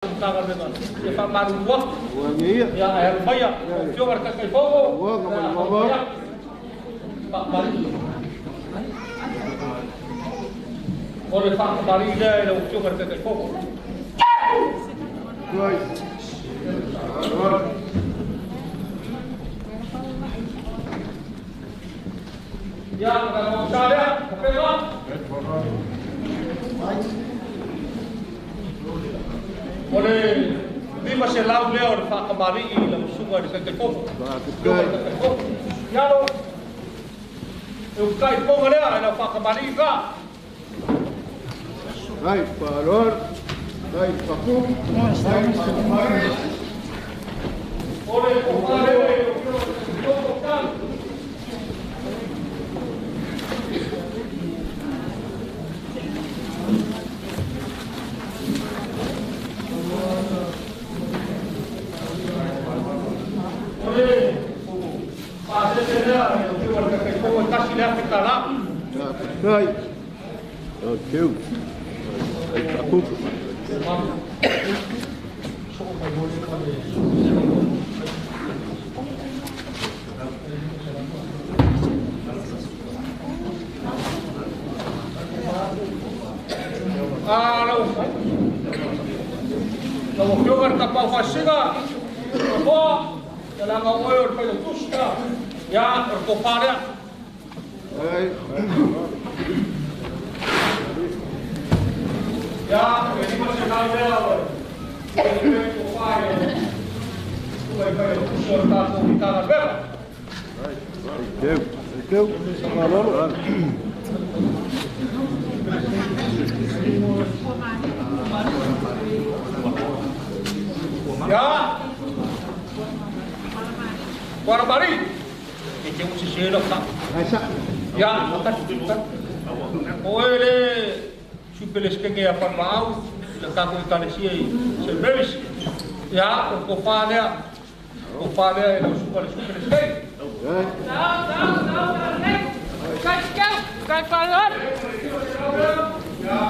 Tangan dengan dia baru buat. Ya air banyak. Coba pakai fogo. Pak balik. Oleh Pak balik dia coba pakai fogo. Ya, kalau saya, oke Pak. Oleh lima selau leo de Pak kemari dalam sungai di Kekepong. Ya lo, ukai pong ada ada Pak kemari ka. Baik, Pak Lor. Baik, Pak Kum. Baik, Pak Kemari. Oleh kemari, Baik. Okey. Aku. Kalau jogar kapal fasiga, apa? Dalam awal pada tuska, ya berkoparnya. Baik. Ya, ini masih ada. Ini berkoparnya. Sudah pada tuska tak kita berapa? Baik. Okey. Sama Lor. Ya, kuara bari, ini mesti sedap tak? Aisyah. Ya, makan. Oleh supeles kenge apa mau, lekas ikan isi sebebis. Ya, koparnya itu supeles kenge. Kau kalon. Ya,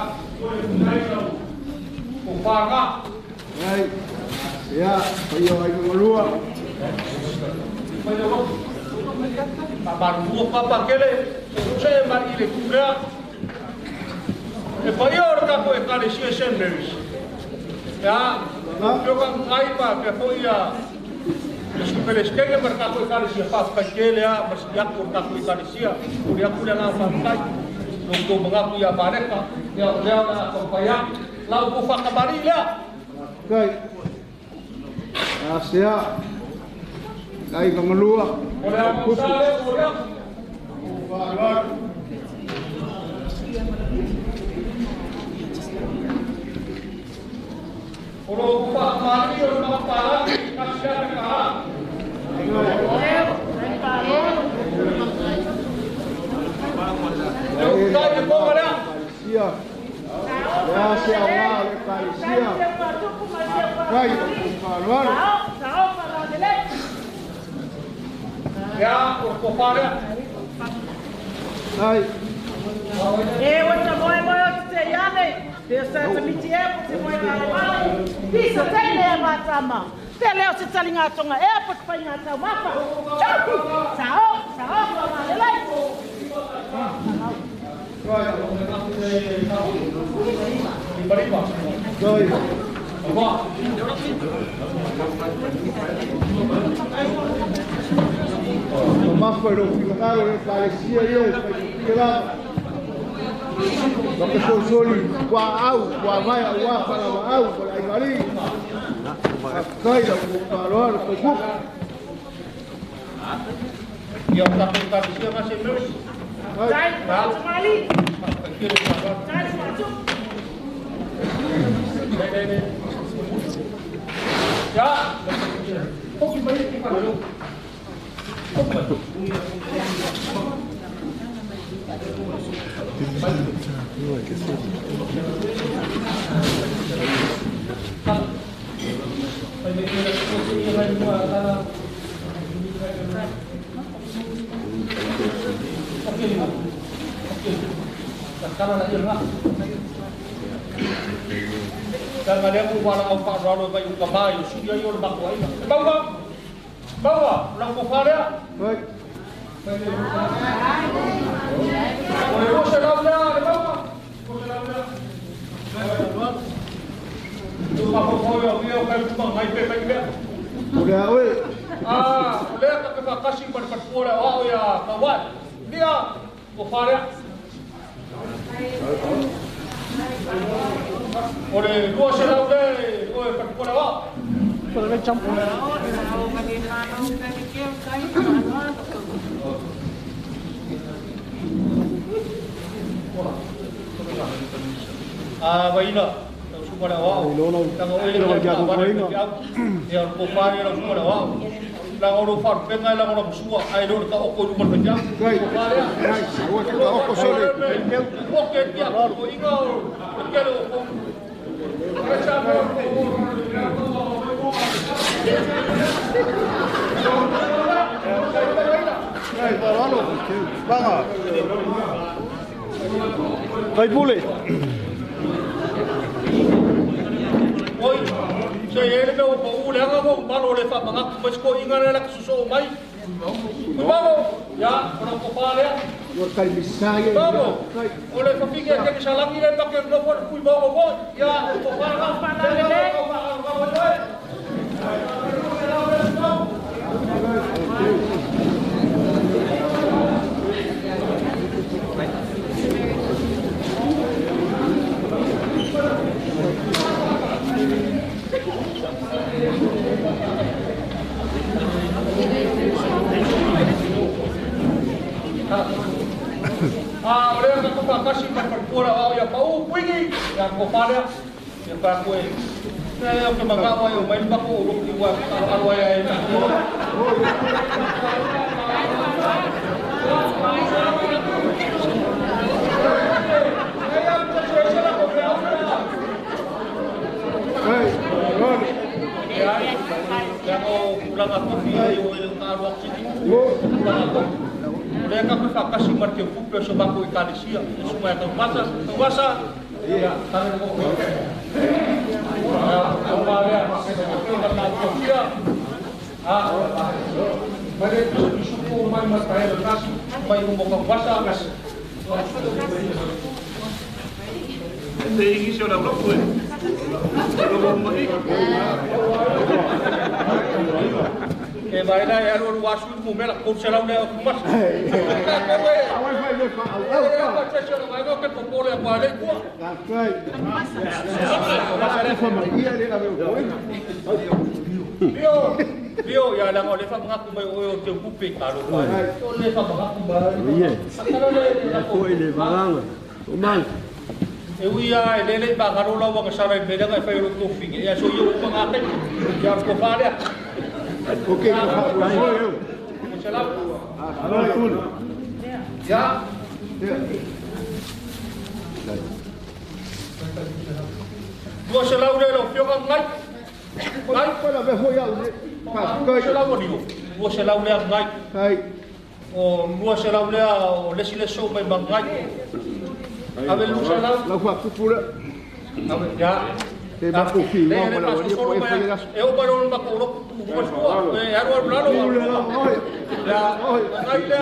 koparnya. Baik. Ya, ayo keluar. Baru apa kele, saya mari le kubra. Payor ka ko ekale sembres. Ya, yo kan kai pa ke foia. Escupeles que merka ko ekale sia pa kele ya, bersiap ko ka ko ekale sia. Udah aku dah langsung kai. Untuk mengaku ya mereka, ya udah kompaya. Lau ko fa kabari ya. Baik. Asia. Baik keluar. Oleh aku saya udah. Kalau Pak Mari orang Parang kasih mereka. Kita di bawah ada. Siap. Ya siap, siap. Baik, Pak Lor. Ya, koparnya. Baik. Wacha moyo teyane. Desa tumitie kuti moyo kale. Bisa tele matama. Tele usitalinga tonga airport fanya tamapa. Chapu. Sao malelai. Baik. Mas pero ficaram parecia eu lá. Porque sou soli, qua vai para au, para aí ali. Cai da valor, com Yang tak kita masih terus. Dai, kembali. Dai masuk. Ya. Kok kembali kita dulu. Sekarang lagi enggak? Kanga le ko wala au pa ralo vai u kamai u suya yo ba ko ai. Bawa, la ko fare. Oi. Ko se la bawa, ko se la. Tu pa ko yo vio ka tu mai pe pe. Udah, oi. Le ka ka kasi par pora o ya kawat. Dia ko fare. Ore ko se la le, o par pora wa. Pero le champú. Baina, supaya wow. Tang oi le ka baina. Ya ko pare la supaya wow. Lang oro far penga lang oro suwa ai lo ka o ko lu per jam. Gai. Gai, o ka o ko sole. O ke dia ko inga o ke lo ko. Gai, paralo. Banga. Gai pule. Oi, se ele meu o le nga mo malo le fa manga mas ko inga le la suso mai. Vamos, ya, para ko pare. Yo kai misaya. Vamos. Ole fa fique que salangi le pa que no por fui bo. Ya, ko pare le. Oleh aku kasih perpura ya pau kuigi ya ko pare ya pa ko saya ke magawa yo main ba ko ro ki wa alwa ya ina ya ko pulang aku yo ka ro ki Oleh ka kasih marke pupe so ba ko ikalisia semua ka wasa iya tangan ko ya kembali karena dia mari suku mai mas kaya kas mai mo wasa kas Ini sudah blok gue. Baina ya ro wasu mo mela ko sera le mas. Awal fai le fa. Ko che lo mai ko ko pole pa le ko. Kai. Masare fa mai ia le la veo. Bio ya la le fa ngaku mai o te pupe ka lo pa. Le fa ngaku ba. Ie. Akalo le Ko ile varanga. O man. E uia ele ba garola wa ka sara be da fa ro to fi. Ya so yo ko ngate. Ya ko fa le. Oke, ko fa eu. Salam. Halo, Kun. Ya. Dua selau le lo pio kan ngai. Ngai ko la ve foi au. Pa, kai. selau ni. Dua selau le ngai. Kai. O dua selau le o le sile so mai bangai. Ave lu selau. La fa pupura. Ave ya. Te ba ko fi, no mo la ni ko e foi la. E o barón ba ko ro. E aro plano. Ya, ngai le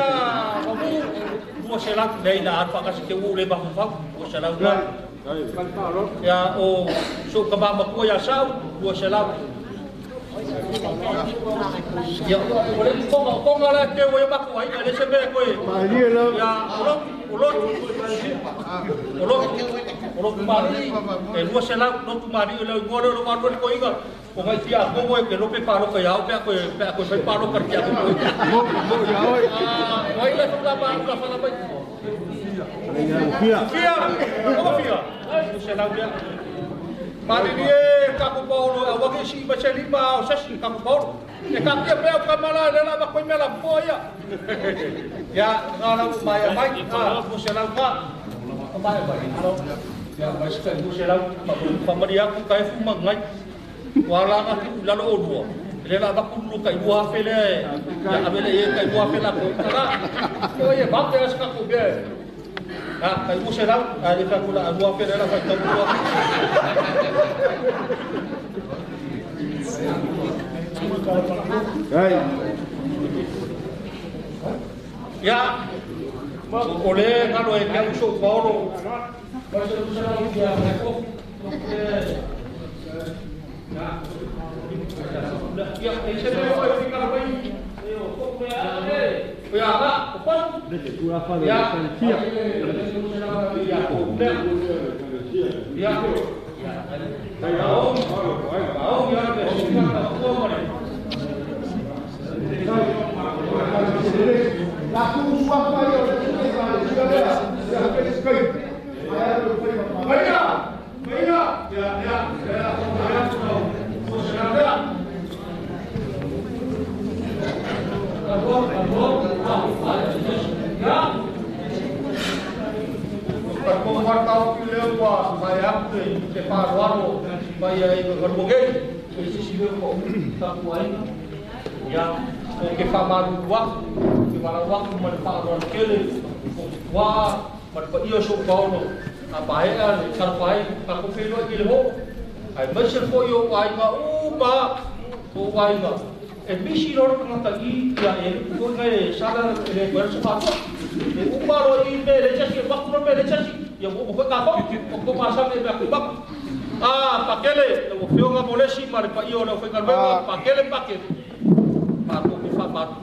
dua selau le na arfa ka se u le ba fa. Dua selau le. Ya o so ka ba ko ya sau dua selau. Ya, boleh kong ngala ke we ba ko ai le se be ko. Ya, ulot mari e dua selau no tu mari le ngoro lo maru ko inga. Ko ngai tia ko we ke lo pe paro ka ya pe ko pe paro kar kia ko. Mo ya oi. Wai le tu ba ka fa la ba. Fia. Como fia? Dua selau dia. Mari dia kapu Paulo, awak si baca lima, o sesi kapu Paulo. E kaki pe o kamala le la ba ko mela boya. Ya, ngala maya mai ka, mo se la ka. Maya bai. Ya, mas ka mo se la pamaria ku kai fu mangai. Wala ka lalo odua. Le la ba ku lu kai bua fele. Ya abele ye kai bua fela ko. Ko ye ba te as ka ku be. Kai usa rau, ai ka kula anua pera la fai tau. Ai. Ya. Ole ngalo e ka uso Paulo. Mas usa rau dia ko. Ya, ese no puede ficar ahí. Ya, apa? Ya, Kalau markau pilih wa bayar ke paruaro bayar berbagai sisi berko tak kuai ya ke pamaru wa ke marawak manfaat kele wa manfaat iyo so paulo apa ya sarpai aku pilih kele ho ai masih foyo ai ma uba o wai ma misi lor pengatakan ya ini pun kaya sadar ini bersepatu umaro ini belecasi waktu belecasi yang bukan kapok waktu pasang ini aku bak pakele lo fio nga molesi mari pa iyo lo fai karba pakele paket pato mi fa batu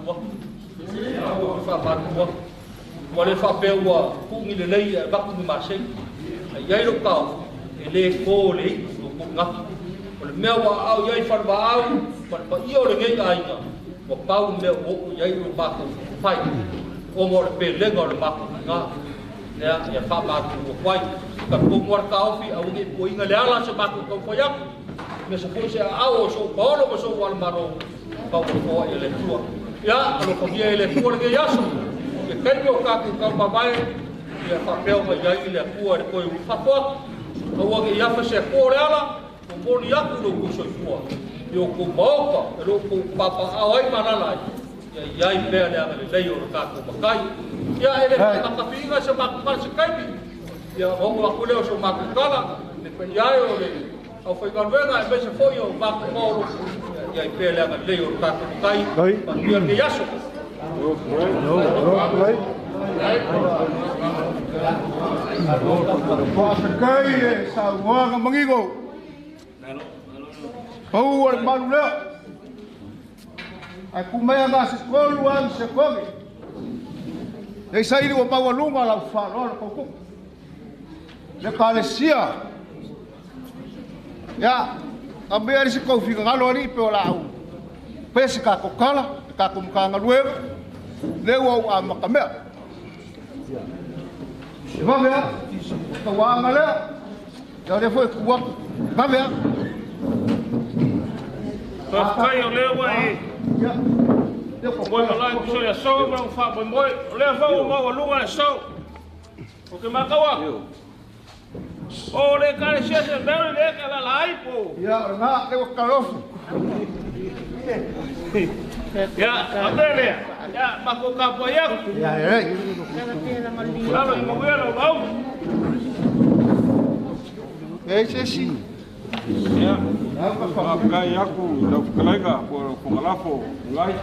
wale fa pewa kungi le lei bak mi masai ai lo kau ele ko le lo ngak wale mewa au yai fa ba au pa iyo le ngai ai nga wa pau me o yai lo bak fai o mo pe le ngor bak nga ya fa batu o kwai ka pungwar kau fi au ngi po inga le ala se bak ko foyak me se foi se au so bolo so wal maro pa o ele tua ya lo ko dia ele tua le yaso ke tenyo ka ka babai ya fa peo ma ya ile tua ko u fa po o ngi ya fa se ko le ala o mo ni aku lo ko so tua yo ko moka lo ko papa ai manala ya i pe le ale le yo ka ko makai ya ele ka pinga se bak pa se kai ya o aku le so makala ne pe ya yo le au foi con venga invece foi io va con moro ya i pe le ale yo ka ko makai pa dia ke yaso Pasa kai Samoan mangigo. Pau al malu. Aku mai nga se kolu an se kogi. Nei sai o pau lunga la fa lo ko. Le kalesia. Ya, ambe ari se ko fica ngalo ni pe ola au. Pese ka ko kala, ka ko mkanga luwe. Le wo a makame. Va ver, ko wa ngale. Ya le foi kuwa. Va ver. Pas kai o le wa e. Ya. Moi la so ya so ma fa moi le fa o ma lunga so. O ke makawa. O le kare se belo le kala lai po. Ya, na le kalofu. Ya, abele. Ya, mako kapo ya. Ya, Claro, y moverlo, vamos. ese sí. Ya. Kai aku lau kalaiga por fongalafo ngai.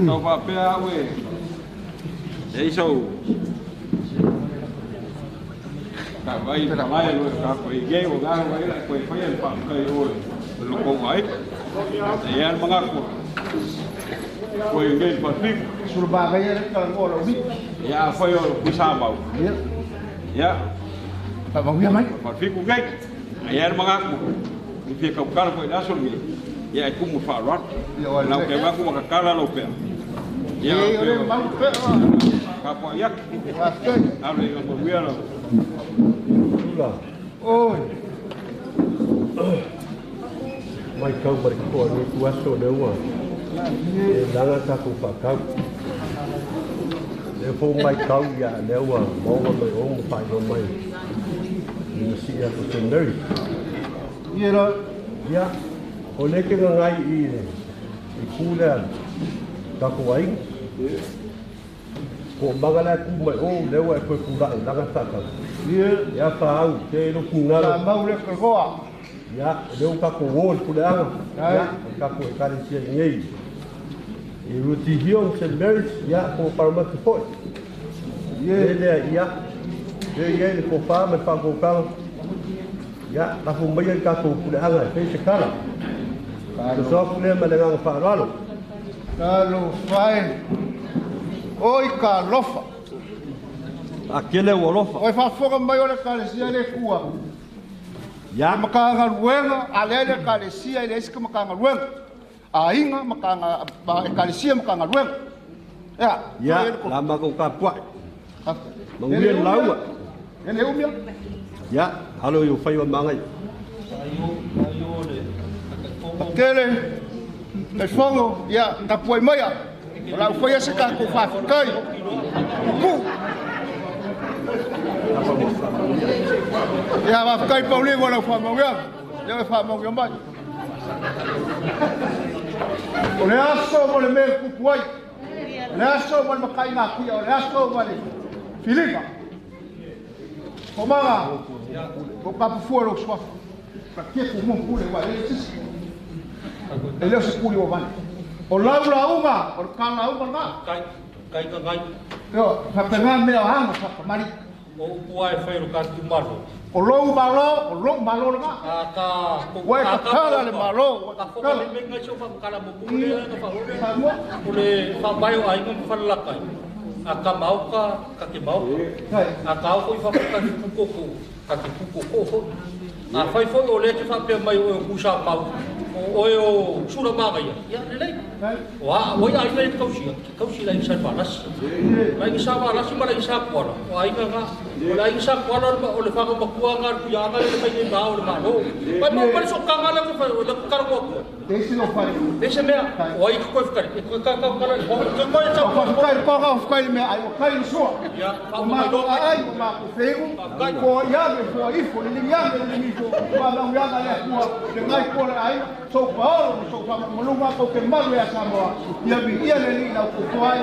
Tau pa pea we. Ei so. Ka vai mai lo ka ko ige o ga vai ko foi el pa kai o lo ko vai. Ya mga ko. Ko ige pa pik Surba kaya kan orang ni. ya foi o kusamba. Ya. Ya. Tak mau ya mai. Pa pik ko gai. Ya mga ko. Ni ka ka ko da so ni. Ya ku mu fa rat. Lau ke ba ku ka kala lo pe. Ya Yo mau pe. Kapwa yak. Askar. Abre yo por viano. Oi. Mai kau berkau ni kuasa dewa. Jangan takut pakau. Lepas mai kau ya dewa, mau mai om pai mai. Mesti aku sendiri. Ya. Ya, oleh kena ngai ini. Ikulan. Tak kuai. ko magala ku mai o le wa ko ku da la ta ta ya pa au ke no ku na la mau le ko ya le ka ko wo ku da ya ka ko ka ri sia ngai e ruti hion se merit ya ko parma tu foi ye le ya ye ko fa me fa ko ka ya la fu mai ka ko ku da fe se kala ka so ku le ma le ngang fa ralo Kalau fai oi ka lofa akele wo lofa oi fa foga mai ole ka le sia le kua ya makanga ruenga alele ka le sia ile iska makanga ruenga ainga makanga ba ka le sia makanga ruenga ya la ma ko ka pua mangien laua ele umia ya halo yo fai wa mangai tele le fongo ya tapuai maya la foi esse cara com fa kai ya va kai paulingo la fa mo ya fa mo yo mai o le aso mo le me ku kuai le aso mo le kai na ku o le aso mo le filipa o mama o papo fora o sua para que o mundo pule vai ele se puli o van o laula uma o kana uma na Kai yo fa pegar me a fa mari o kuai fai ro kartu malo o lo malo na aka wa ka kala le malo ka foka le menga cho fa kala mo pule na fa ole fa bayo ai mo fa la kai aka mauka ka ke mau aka o fa ka ku ka ke ku ko a fai foi o le te fa pe mai o ku sa mau o sura maga ya le wa ai le kausi la insa palas la insa palas mala insa kwala o ai ka la insa kwala o le fa ko kuanga ku ya ga le pe ni ba o le malo pa mo pa so kanga le fa o le kargo desse no fare desse me o ai ko ficar ka kala o ke ko ya ko ficar me ai o kai so ya ma do ai ma ko fego ko ya me fo ifo ni ya me ni ko ba na ya ga le ku le ngai ko ai so Paulo so fa malunga ko ke malu ya Samoa ia vi ia le na ko toai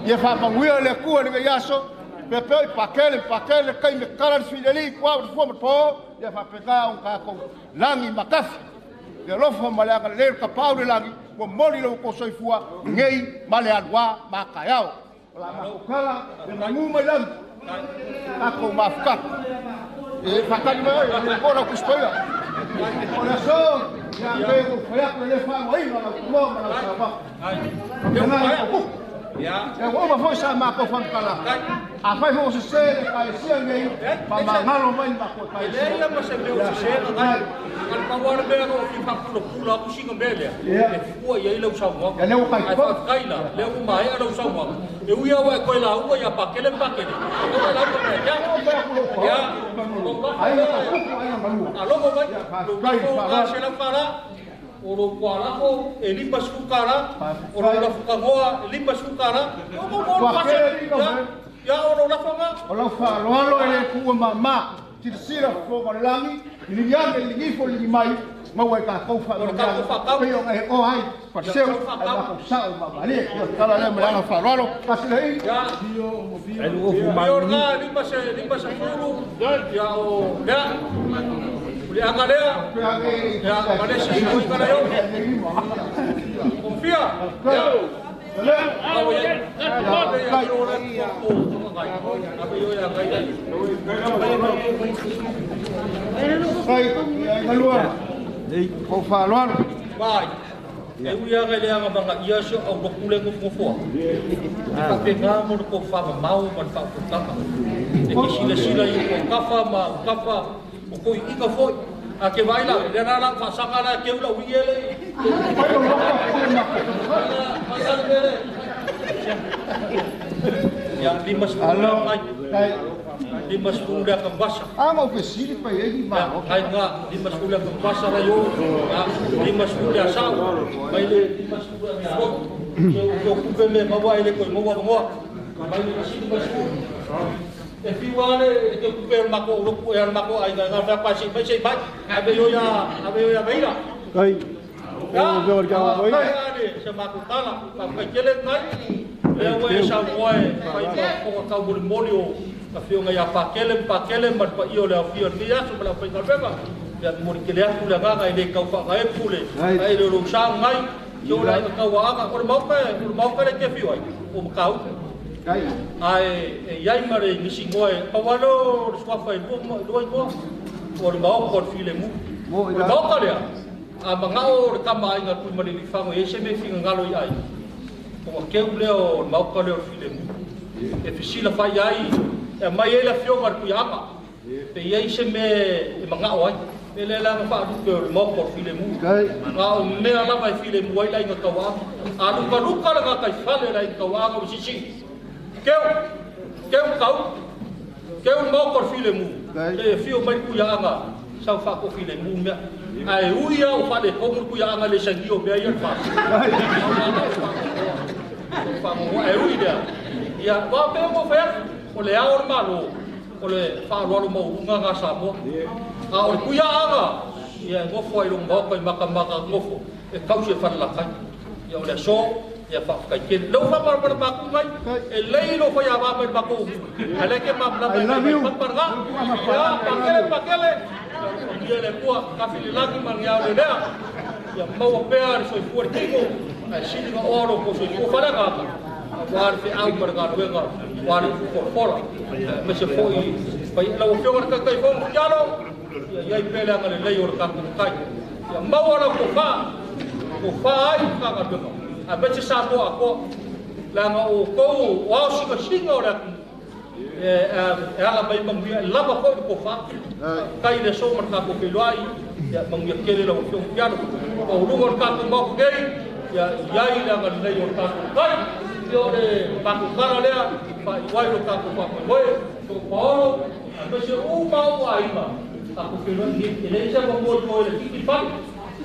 ia fa pa wi le ku le ya so pe pakele kai me kala fideli kwa fo po ia fa pega un ka ko langi makafi ia lo fo mala ka le ka Paulo langi ko moli lo ko so fua ngei male alwa makayao la ma ko kala na nguma lang ako mafka e fa ka ni mo ko na kustoya corazón ya veo fue a le fa ahí no no no saba ya vamos foi sama ko fan kala a fai ho se ka sia ngai pa mangalo mai ba ko kai ele ma se meu se ngai al power be ro fi pa pula ku singa bele e fu ia ile usa mo ya le o kai ko kai la le u mai ala usa mo e u ia wa ko la u ia pa kele ko la ko ya ai no ai no malu alo mo vai kai se la para oro kuala ko limba sukara oro la fukamoa limba sukara ya oro la fama olo fa lo ele ku mama tisira fo malami ni ya le ni fo ni mai ma wa ka ko fa lo ka ko yo ai o ai pa se o ko sa o ma vale kala le mala fa lo ka se le ya el o fu ma limba se furu ya o ya Angalea, ya parece que hoy para yo. Confía. Vai. Eu ia ganhar uma banga ia só ao procure com fofo. Para pegar mo ko fa mau man fa ko tapa. E que sila e kafa ma kafa o ko ika foi. A que vai lá, ele era lá passar lá que eu lá vi ele. Ya lima sepuluh ke basa. Amo pesiri pa yegi ba. Kai nga lima sepuluh ke basa ra yo. Lima sepuluh asau. Mai le lima sepuluh ke ro. Yo ku pe me ma wa ile ko mo wa mo. Mai le lima sepuluh. E fiwale ke ku pe ma ko ro ku e ma ko ai ga ga pa si mai sei bai. Abe yo ya veira. ai Ya, veo que va a ir. Se ma ku tala, pa ke le nai. e we Samoan fai ko ka molio ka fio nga ya pakele mar pa io le afio ni ya so bla fai ka beba ya mori ke le aku la ga ile ka fa ga e pule ai le ro sa ngai yo la ka wa ka ko mau ka le ke fio ai o kau ai yai mare ni singoe pa walo swa fai do ko o mau ko file mu o mau ka le a mga o kama inga ku mari ni fango ese me finga ngalo ai o ke u leo mau ka leo file mu e fisila fai ai e mai ele fio mar ku yama pe ai se me e mga o ai ele la fa du ke mau ko file mu nga o me ala vai file mu ai lai nga kawa a lu ka la ka fale lai kawa ko sisi keu mau ko file mu e fio mai ku yama sa fa ko file mu me ai uia o fa de como ku ya ngale sangio be ai fa fa mo ai uia ya va pe mo fer o le aor malo o le fa lo mo nga sa mo a o ku ya anga ya go foi lo mo ko maka go fo e kau se fa la kai ya o le so ya fa ka ke lo fa par ba ku mai e lei lo fa ya va per ba ku ale ke ma bla ba par ga ya pakele dia le pua ka fili lagi mangia le lea ya mau pea so fuor tingo ai sini ga oro ko so ko fara ga war fi au per ga wenga war for fora me se foi pai la o fior ka kai fo yalo ya i pele ga le lei or ka kai ya mau ora ko fa ai ka ga do a be se sa bo a ko la nga o ko wa si ka singa ora ala bai mangia lava ko fa kai le so mar ka ko pilai ya mangia kele lo fiong piano o rumor ka ko mo gei ya yai la ngal nei o ka kai yo de pa ko kara le pa wai lo ka ko pa mo so poro a se u ma o ai ma ka ko pilai ni ele se mo mo le ki pa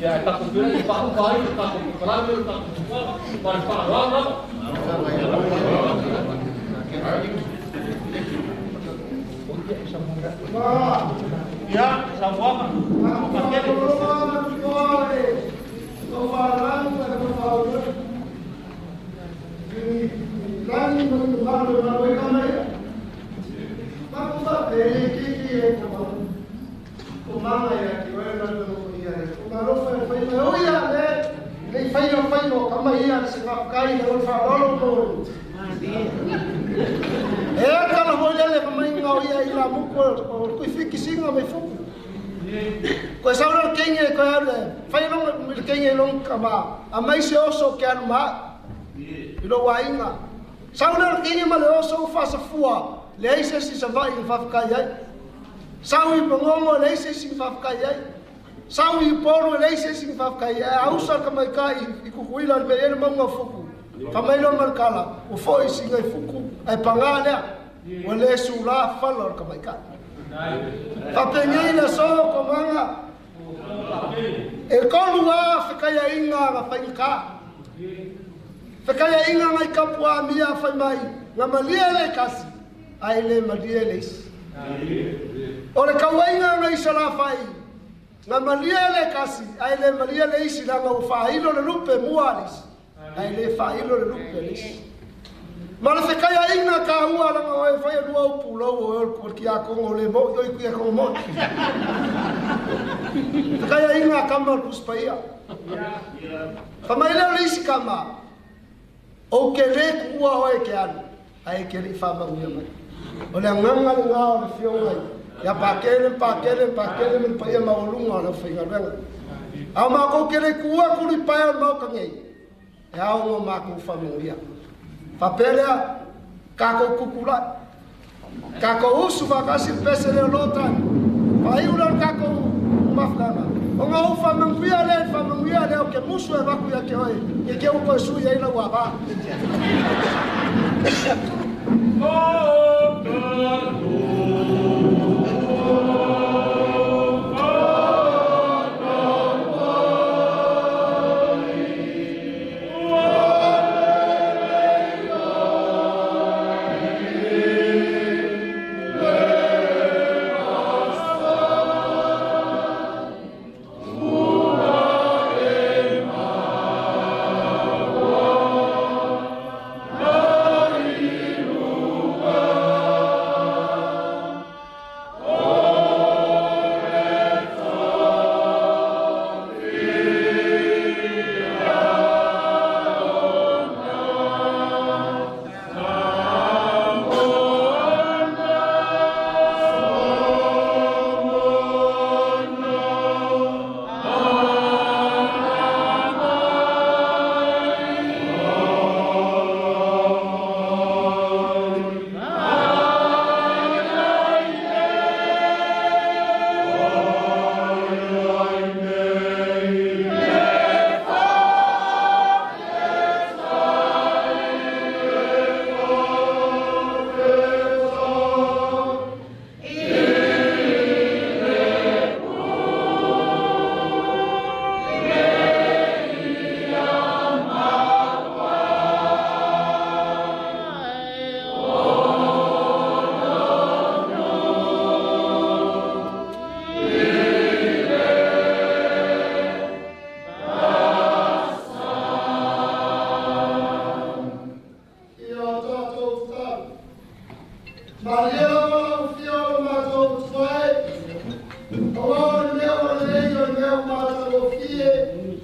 ya ka ko pilai pa ko ai ka ko kala le ka ko pa ra na ya, Samoan. Kalau boleh le pemain ngau ia ila muko ko fiki singa me fuku ko sauna kenye ko ale fai long kenye long kama amai se oso ke anu ma ilo wainga sauna kenye ma le oso fa sa fua le ise si sa vai fa ka yai saui pongomo le ise si fa ka yai saui poro le ise si fa ka yai ausa kama kai ikukuila le ele mo fuku famai lo markala o foi singa fuku ai pangale o le sula falor ka mai ka fa pengai na so ko manga e ko lua fa ka ya inga ga fa ka fa ka ya inga mai ka pua mia fa mai na malia le kasi ai le malia le o le ka wainga ngai sala fai na malia le kasi ai le malia le isi na ngo fa ilo le lupe mualis ai le fa ilo le lupe le Mala se kaya ina ka hua la ma e fai lua upulo o ki a kongo le mo yo ki a kongo mo. Kaya ina kama kuspaia. Pamaila le isi kama. O ke le kua o e ke anu. Ai ke ri fa ma uia mai. O le nganga le ngao le fio ngai. Ya pakele men pa ia ma olunga la fai ngarenga. A ma ko ke le kua ku li pa o ma ka ngai. E a o ma ku fa mo ia. Papelea kako kukula kako usu vakasi pese le lota pai ulan kako maflama onga ufa manguia le o ke musu e vaku ya ke oi ke uko su ya ila wa ba Oh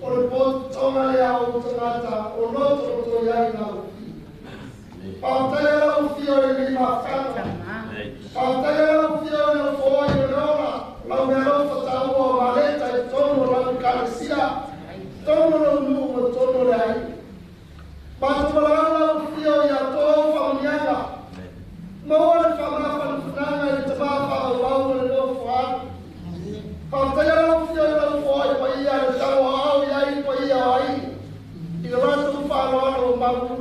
o le pot tonga le au tangata o loto o to iai nau. Pātai lau fio e ni mawhana. Pātai lau fio e no fōi e rora. Lau mea lau whatau o Mareta e tono lau kalesia. Tono lau nu o tono le ai. Mātumalau lau fio i a tō whamanianga. Maua le whamawhanu whananga e te māwha au lau le no whaanu. Pātai lau fio e lau fōi pa ia le tau au iai pa ia ai. I le ratu whānoano o mauru.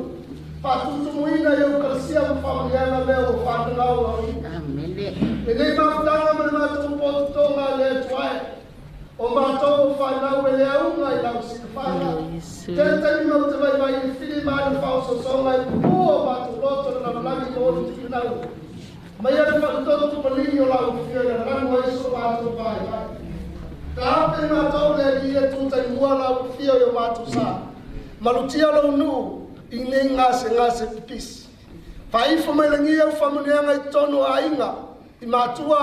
Pātutumuina i au kalesia o whamanianga mea o whanau au i. E nei mawhtanga mene mātou potu tonga le tuae. O mātou o whanau e le aunga i lau sika whana. Tētai mau te vai mai i whiri māna whausa songa i pupu o mātou loto na malangi o ori tiki nau. Mai ane whakatoto palini o lau whio na rango e so mātou vai vai. Ka hape mātou le i e tūtai mua lau whio i o mātou sā. Malutia lau nu i nei ngase pipisi. Whaifo mai langi au whamunianga i tono a inga. I mātua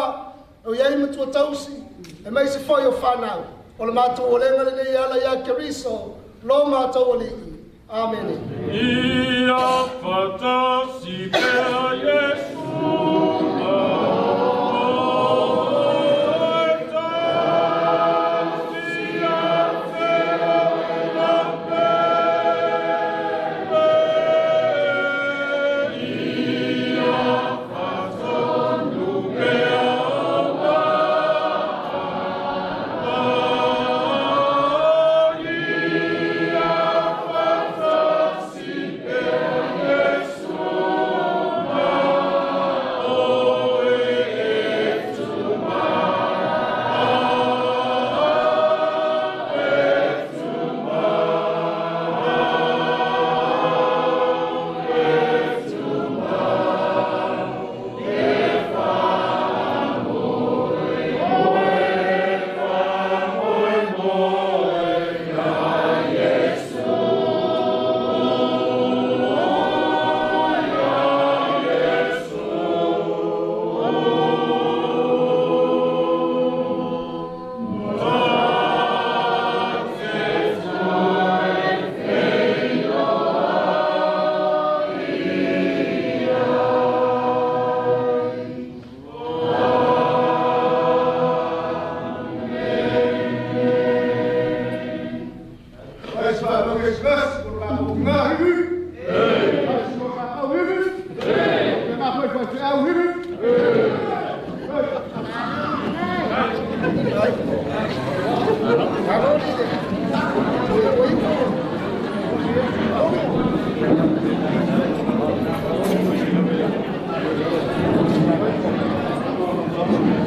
o iai matua tausi. E mai se foi o whanau. O le mātua o lenga le nei ala ia keriso. Lo mātua o li. Amen. Ia whatasi pēa Iesu. Right.